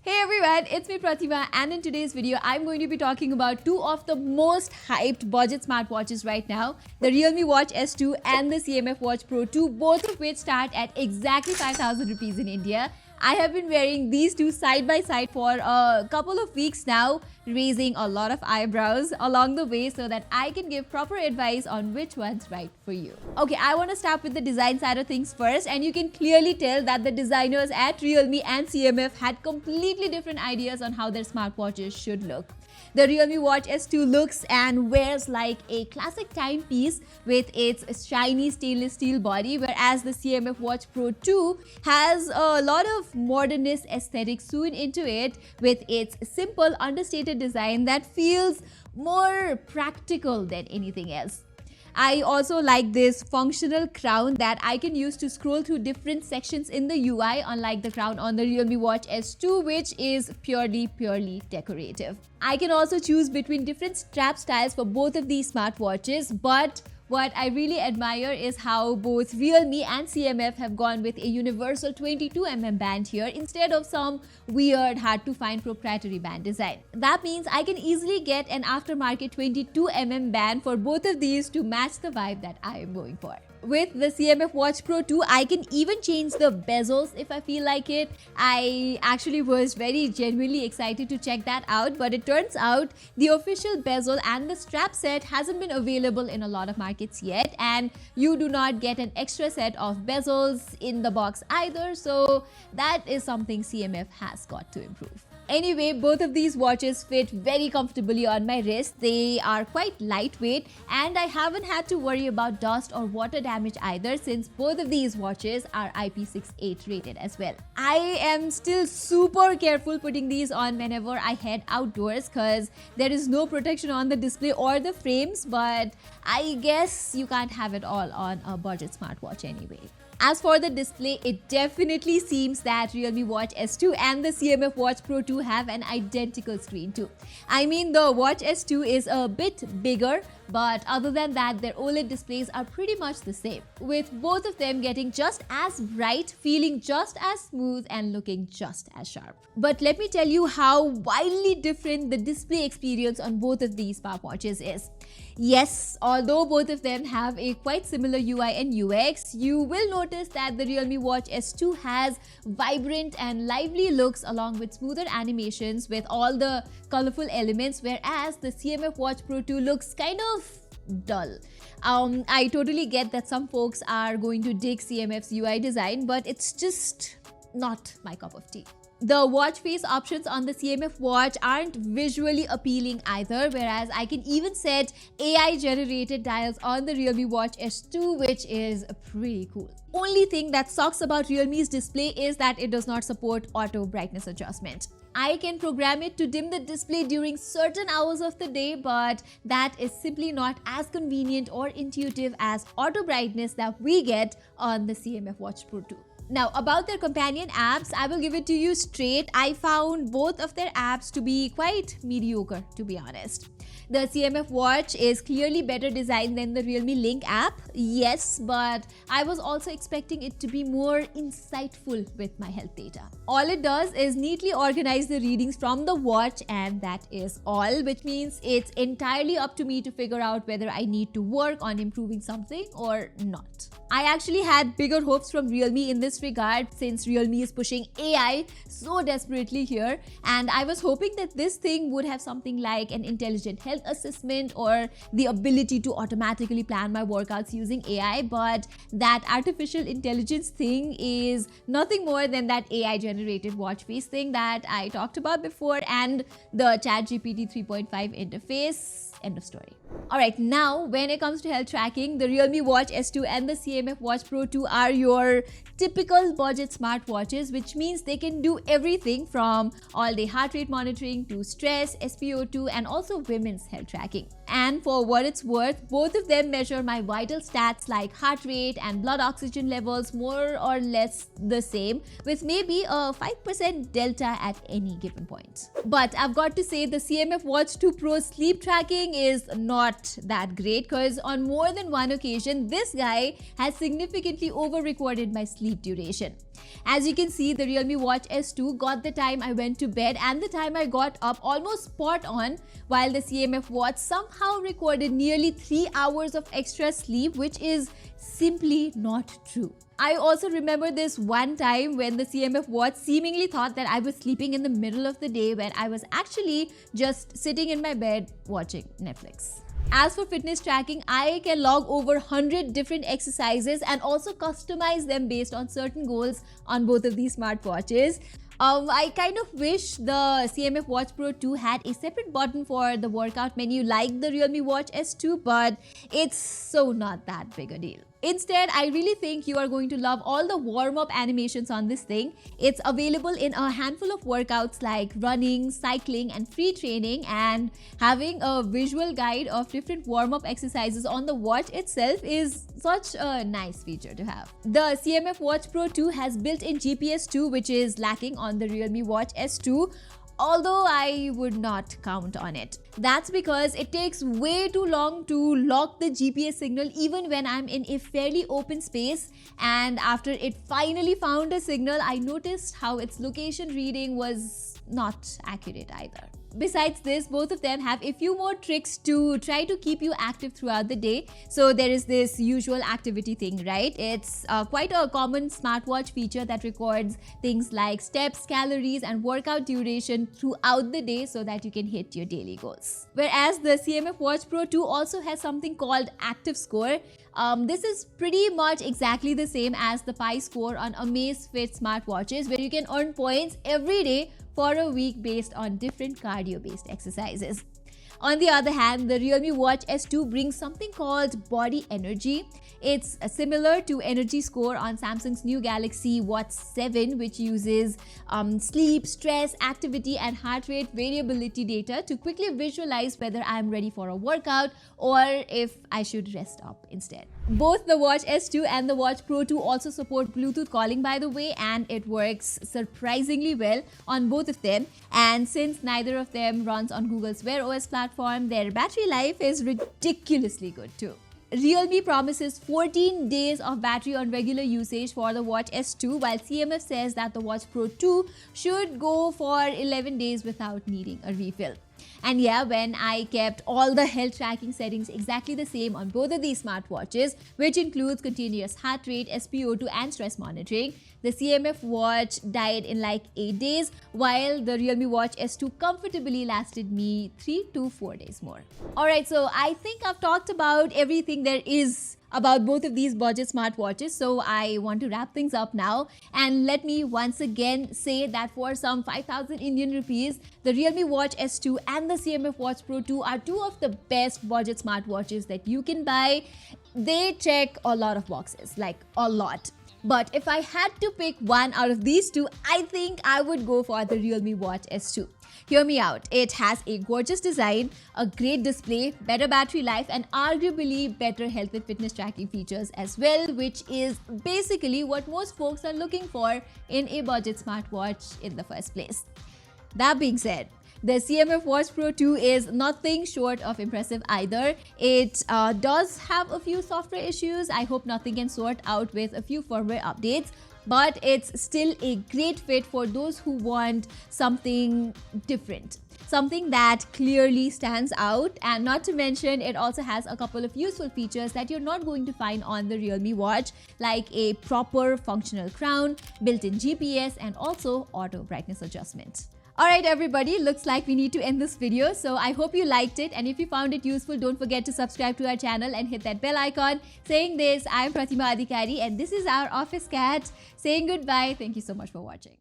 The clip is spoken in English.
Hey everyone, it's me Pratima, and in today's video I'm going to be talking about two of the most hyped budget smartwatches right now, the Realme Watch S2 and the CMF Watch Pro 2, both of which start at exactly 5,000 rupees in India. I have been wearing these two side by side for a couple of weeks now, raising a lot of eyebrows along the way so that I can give proper advice on which one's right for you. Okay, I want to start with the design side of things first, and you can clearly tell that the designers at Realme and CMF had completely different ideas on how their smartwatches should look. The Realme Watch S2 looks and wears like a classic timepiece with its shiny stainless steel body, whereas the CMF Watch Pro 2 has a lot of modernist aesthetic sewn into it with its simple, understated design that feels more practical than anything else. I also like this functional crown that I can use to scroll through different sections in the UI, unlike the crown on the Realme Watch S2, which is purely decorative. I can also choose between different strap styles for both of these smartwatches, but what I really admire is how both Realme and CMF have gone with a universal 22mm band here instead of some weird, hard-to-find proprietary band design. That means I can easily get an aftermarket 22mm band for both of these to match the vibe that I am going for. With the CMF Watch Pro 2, I can even change the bezels if I feel like it. I actually was very genuinely excited to check that out, but it turns out the official bezel and the strap set hasn't been available in a lot of markets yet, and you do not get an extra set of bezels in the box either, so that is something CMF has got to improve. Anyway, both of these watches fit very comfortably on my wrist. They are quite lightweight, and I haven't had to worry about dust or water damage either, since both of these watches are IP68 rated as well. I am still super careful putting these on whenever I head outdoors because there is no protection on the display or the frames, but I guess you can't have it all on a budget smartwatch anyway. As for the display, it definitely seems that Realme Watch S2 and the CMF Watch Pro 2 have an identical screen too. I mean, the Watch S2 is a bit bigger, but other than that, their OLED displays are pretty much the same, with both of them getting just as bright, feeling just as smooth, and looking just as sharp. But let me tell you how wildly different the display experience on both of these smartwatches is. Yes, although both of them have a quite similar UI and UX, you will notice that the Realme Watch S2 has vibrant and lively looks along with smoother animations with all the colorful elements, whereas the CMF Watch Pro 2 looks kind of dull. I totally get that some folks are going to dig CMF's UI design, but it's just not my cup of tea. The watch face options on the CMF watch aren't visually appealing either, whereas I can even set AI generated dials on the Realme Watch S2, which is pretty cool. Only thing that sucks about Realme's display is that it does not support auto brightness adjustment. I can program it to dim the display during certain hours of the day, but that is simply not as convenient or intuitive as auto brightness that we get on the CMF Watch Pro 2. Now, about their companion apps, I will give it to you straight. I found both of their apps to be quite mediocre, to be honest. The CMF watch is clearly better designed than the Realme Link app, yes, but I was also expecting it to be more insightful with my health data. All it does is neatly organize the readings from the watch, and that is all, which means it's entirely up to me to figure out whether I need to work on improving something or not. I actually had bigger hopes from Realme in this regard, since Realme is pushing AI so desperately here, and I was hoping that this thing would have something like an intelligent health assessment or the ability to automatically plan my workouts using AI, but that artificial intelligence thing is nothing more than that AI generated watch face thing that I talked about before, and the ChatGPT 3.5 interface. End of story. Alright, now when it comes to health tracking, the Realme Watch S2 and the CMF Watch Pro 2 are your typical budget smartwatches, which means they can do everything from all-day heart rate monitoring to stress, SpO2, and also women's health tracking. And for what it's worth, both of them measure my vital stats like heart rate and blood oxygen levels more or less the same, with maybe a 5% delta at any given point. But I've got to say the CMF Watch 2 Pro sleep tracking is not that great, because on more than one occasion, this guy has significantly over-recorded my sleep duration. As you can see, the Realme Watch S2 got the time I went to bed and the time I got up almost spot on, while the CMF Watch somehow recorded nearly 3 hours of extra sleep, which is simply not true. I also remember this one time when the CMF Watch seemingly thought that I was sleeping in the middle of the day when I was actually just sitting in my bed watching Netflix. As for fitness tracking, I can log over 100 different exercises and also customize them based on certain goals on both of these smartwatches. I kind of wish the CMF Watch Pro 2 had a separate button for the workout menu like the Realme Watch S2, but it's so not that big a deal. Instead, I really think you are going to love all the warm-up animations on this thing. It's available in a handful of workouts like running, cycling, and free training, and having a visual guide of different warm-up exercises on the watch itself is such a nice feature to have. The CMF Watch Pro 2 has built-in GPS too, which is lacking on the Realme Watch S2. Although I would not count on it. That's because it takes way too long to lock the GPS signal even when I'm in a fairly open space, and after it finally found a signal, I noticed how its location reading was not accurate either. Besides this, both of them have a few more tricks to try to keep you active throughout the day. So there is this usual activity thing, right? It's quite a common smartwatch feature that records things like steps, calories, and workout duration throughout the day so that you can hit your daily goals. Whereas the CMF Watch Pro 2 also has something called Active Score. This is pretty much exactly the same as the Pi score on Amazfit smartwatches, where you can earn points every day for a week based on different cardio-based exercises. On the other hand, the Realme Watch S2 brings something called Body Energy. It's similar to Energy Score on Samsung's new Galaxy Watch 7, which uses sleep, stress, activity, and heart rate variability data to quickly visualize whether I'm ready for a workout or if I should rest up instead. Both the Watch S2 and the Watch Pro 2 also support Bluetooth calling, by the way, and it works surprisingly well on both of them. And since neither of them runs on Google's Wear OS platform, their battery life is ridiculously good too. Realme promises 14 days of battery on regular usage for the Watch S2, while CMF says that the Watch Pro 2 should go for 11 days without needing a refill. And yeah, when I kept all the health tracking settings exactly the same on both of these smartwatches, which includes continuous heart rate, SpO2, and stress monitoring, the CMF watch died in like 8 days, while the Realme Watch S2 comfortably lasted me 3 to 4 days more. Alright, so I think I've talked about everything there is about both of these budget smartwatches, so I want to wrap things up now. And let me once again say that for some 5,000 Indian rupees, the Realme Watch S2 and the CMF Watch Pro 2 are two of the best budget smartwatches that you can buy. They check a lot of boxes, like a lot. But if I had to pick one out of these two, I think I would go for the Realme Watch S2. Hear me out. It has a gorgeous design, a great display, better battery life, and arguably better health and fitness tracking features as well, which is basically what most folks are looking for in a budget smartwatch in the first place. That being said, the CMF Watch Pro 2 is nothing short of impressive either. It does have a few software issues. I hope nothing can sort out with a few firmware updates. But it's still a great fit for those who want something different, something that clearly stands out. And not to mention, it also has a couple of useful features that you're not going to find on the Realme watch, like a proper functional crown, built-in GPS, and also auto brightness adjustment. Alright everybody, looks like we need to end this video, so I hope you liked it, and if you found it useful, don't forget to subscribe to our channel and hit that bell icon. Saying this, I'm Pratima Adhikari and this is our office cat saying goodbye. Thank you so much for watching.